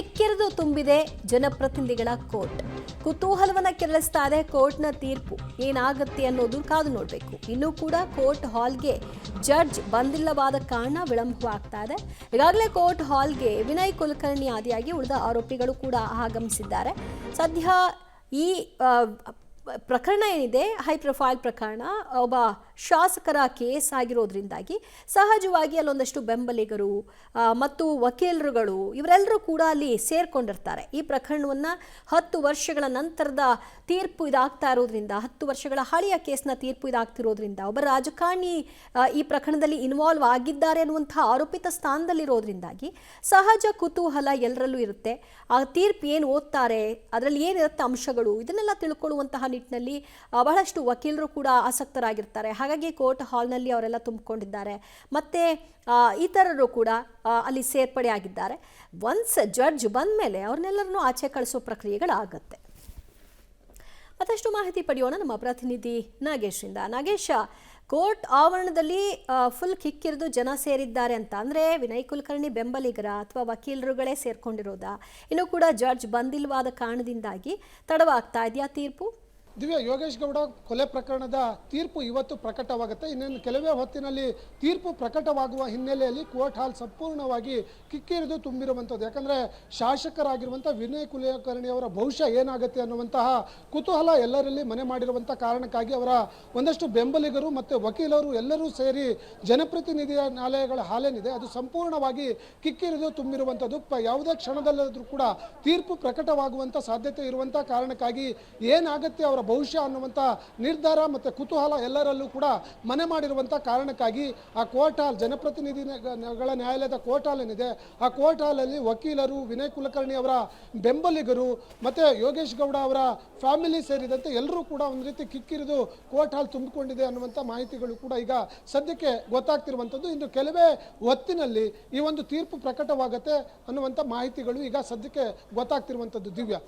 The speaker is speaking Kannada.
ಕಿಕ್ಕಿರಿದು ತುಂಬಿದೆ ಜನಪ್ರತಿನಿಧಿಗಳ ಕೋರ್ಟ್. ಕುತೂಹಲವನ್ನ ಕೆರಳಿಸ್ತಾ ಇದೆ ಕೋರ್ಟ್ನ ತೀರ್ಪು. ಏನಾಗುತ್ತೆ ಅನ್ನೋದು ಕಾದು ನೋಡಬೇಕು. ಇನ್ನೂ ಕೂಡ ಕೋರ್ಟ್ ಹಾಲ್ಗೆ ಜಡ್ಜ್ ಬಂದಿಲ್ಲವಾದ ಕಾರಣ ವಿಳಂಬವಾಗ್ತಾ ಇದೆ. ಈಗಾಗಲೇ ಕೋರ್ಟ್ ಹಾಲ್ಗೆ ವಿನಯ್ ಕುಲಕರ್ಣಿ ಆದಿಯಾಗಿ ಉಳಿದ ಆರೋಪಿಗಳು ಕೂಡ ಆಗಮಿಸಿದ್ದಾರೆ. ಸದ್ಯ ಈ ಪ್ರಕರಣ ಏನಿದೆ ಹೈ ಪ್ರೊಫೈಲ್ ಪ್ರಕರಣ, ಒಬ್ಬ ಶಾಸಕರ ಕೇಸ್ ಆಗಿರೋದ್ರಿಂದಾಗಿ ಸಹಜವಾಗಿ ಅಲ್ಲೊಂದಷ್ಟು ಬೆಂಬಲಿಗರು ಮತ್ತು ವಕೀಲರುಗಳು ಇವರೆಲ್ಲರೂ ಕೂಡ ಅಲ್ಲಿ ಸೇರ್ಕೊಂಡಿರ್ತಾರೆ. ಈ ಪ್ರಕರಣವನ್ನು 10 ವರ್ಷಗಳ ನಂತರದ ತೀರ್ಪು ಇದಾಗ್ತಾ ಇರೋದ್ರಿಂದ, 10 ವರ್ಷಗಳ ಹಳೆಯ ಕೇಸ್ನ ತೀರ್ಪು ಇದಾಗ್ತಿರೋದ್ರಿಂದ, ಒಬ್ಬ ರಾಜಕಾರಣಿ ಈ ಪ್ರಕರಣದಲ್ಲಿ ಇನ್ವಾಲ್ವ್ ಆಗಿದ್ದಾರೆ ಅನ್ನುವಂಥ ಆರೋಪಿತ ಸ್ಥಾನದಲ್ಲಿರೋದ್ರಿಂದಾಗಿ ಸಹಜ ಕುತೂಹಲ ಎಲ್ಲರಲ್ಲೂ ಇರುತ್ತೆ. ಆ ತೀರ್ಪು ಏನು ಓದ್ತಾರೆ, ಅದರಲ್ಲಿ ಏನಿರುತ್ತೆ ಅಂಶಗಳು, ಇದನ್ನೆಲ್ಲ ತಿಳ್ಕೊಳ್ಳುವಂತಹ ನಿಟ್ಟಿನಲ್ಲಿ ಬಹಳಷ್ಟು ವಕೀಲರು ಕೂಡ ಆಸಕ್ತರಾಗಿರ್ತಾರೆ. ಹಾಗಾಗಿ ಕೋರ್ಟ್ ಹಾಲ್ನಲ್ಲಿ ಅವರೆಲ್ಲ ತುಂಬಿಕೊಂಡಿದ್ದಾರೆ. ಮತ್ತೆ ಇತರರು ಕೂಡ ಅಲ್ಲಿ ಸೇರ್ಪಡೆ ಆಗಿದ್ದಾರೆ. ಒನ್ಸ್ ಜಡ್ಜ್ ಬಂದ ಮೇಲೆ ಅವ್ರನ್ನೆಲ್ಲರನ್ನೂ ಆಚೆ ಕಳಿಸೋ ಪ್ರಕ್ರಿಯೆಗಳಾಗತ್ತೆ. ಮತ್ತಷ್ಟು ಮಾಹಿತಿ ಪಡೆಯೋಣ ನಮ್ಮ ಪ್ರತಿನಿಧಿ ನಾಗೇಶ್ರಿಂದ. ನಾಗೇಶ, ಕೋರ್ಟ್ ಆವರಣದಲ್ಲಿ ಫುಲ್ ಕಿಕ್ಕಿರಿದು ಜನ ಸೇರಿದ್ದಾರೆ ಅಂತ ಅಂದರೆ ವಿನಯ್ ಕುಲಕರ್ಣಿ ಬೆಂಬಲಿಗರ ಅಥವಾ ವಕೀಲರುಗಳೇ ಸೇರ್ಕೊಂಡಿರೋದಾ? ಇನ್ನೂ ಕೂಡ ಜಡ್ಜ್ ಬಂದಿಲ್ವಾದ ಕಾರಣದಿಂದಾಗಿ ತಡವಾಗ್ತಾ ಇದೆಯಾ ತೀರ್ಪು? ದಿವ್ಯಾ, ಯೋಗೇಶ್ ಗೌಡ ಕೊಲೆ ಪ್ರಕರಣದ ತೀರ್ಪು ಇವತ್ತು ಪ್ರಕಟವಾಗುತ್ತೆ. ಇನ್ನೇನು ಕೆಲವೇ ಹೊತ್ತಿನಲ್ಲಿ ತೀರ್ಪು ಪ್ರಕಟವಾಗುವ ಹಿನ್ನೆಲೆಯಲ್ಲಿ ಕೋರ್ಟ್ ಹಾಲ್ ಸಂಪೂರ್ಣವಾಗಿ ಕಿಕ್ಕಿರಿದು ತುಂಬಿರುವಂಥದ್ದು. ಯಾಕಂದರೆ ಶಾಸಕರಾಗಿರುವಂಥ ವಿನಯ್ ಕುಲಕರ್ಣಿ ಅವರ ಭವಿಷ್ಯ ಏನಾಗುತ್ತೆ ಅನ್ನುವಂತಹ ಕುತೂಹಲ ಎಲ್ಲರಲ್ಲಿ ಮನೆ ಮಾಡಿರುವಂಥ ಕಾರಣಕ್ಕಾಗಿ ಅವರ ಒಂದಷ್ಟು ಬೆಂಬಲಿಗರು ಮತ್ತು ವಕೀಲರು ಎಲ್ಲರೂ ಸೇರಿ ಜನಪ್ರತಿನಿಧಿಯ ನ್ಯಾಯಾಲಯಗಳ ಹಾಲೇನಿದೆ ಅದು ಸಂಪೂರ್ಣವಾಗಿ ಕಿಕ್ಕಿರಿದು ತುಂಬಿರುವಂಥದ್ದು. ಯಾವುದೇ ಕ್ಷಣದಲ್ಲಾದರೂ ಕೂಡ ತೀರ್ಪು ಪ್ರಕಟವಾಗುವಂಥ ಸಾಧ್ಯತೆ ಇರುವಂಥ ಕಾರಣಕ್ಕಾಗಿ ಏನಾಗುತ್ತೆ ಅವರ ಭವಿಷ್ಯ ಅನ್ನುವಂಥ ನಿರ್ಧಾರ ಮತ್ತು ಕುತೂಹಲ ಎಲ್ಲರಲ್ಲೂ ಕೂಡ ಮನೆ ಮಾಡಿರುವಂಥ ಕಾರಣಕ್ಕಾಗಿ ಆ ಕೋರ್ಟ್ ಹಾಲ್, ಜನಪ್ರತಿನಿಧಿಗಳ ನ್ಯಾಯಾಲಯದ ಕೋರ್ಟ್ ಹಾಲ್ ಏನಿದೆ ಆ ಕೋರ್ಟ್ ಹಾಲಲ್ಲಿ ವಕೀಲರು, ವಿನಯ್ ಕುಲಕರ್ಣಿ ಅವರ ಬೆಂಬಲಿಗರು ಮತ್ತು ಯೋಗೇಶ್ ಗೌಡ ಅವರ ಫ್ಯಾಮಿಲಿ ಸೇರಿದಂತೆ ಎಲ್ಲರೂ ಕೂಡ ಒಂದು ರೀತಿ ಕಿಕ್ಕಿರಿದು ಕೋರ್ಟ್ ಹಾಲ್ ತುಂಬಿಕೊಂಡಿದೆ ಅನ್ನುವಂಥ ಮಾಹಿತಿಗಳು ಕೂಡ ಈಗ ಸದ್ಯಕ್ಕೆ ಗೊತ್ತಾಗ್ತಿರುವಂಥದ್ದು. ಇನ್ನು ಕೆಲವೇ ಹೊತ್ತಿನಲ್ಲಿ ಈ ಒಂದು ತೀರ್ಪು ಪ್ರಕಟವಾಗುತ್ತೆ ಅನ್ನುವಂಥ ಮಾಹಿತಿಗಳು ಈಗ ಸದ್ಯಕ್ಕೆ ಗೊತ್ತಾಗ್ತಿರುವಂಥದ್ದು. ದಿವ್ಯಾ.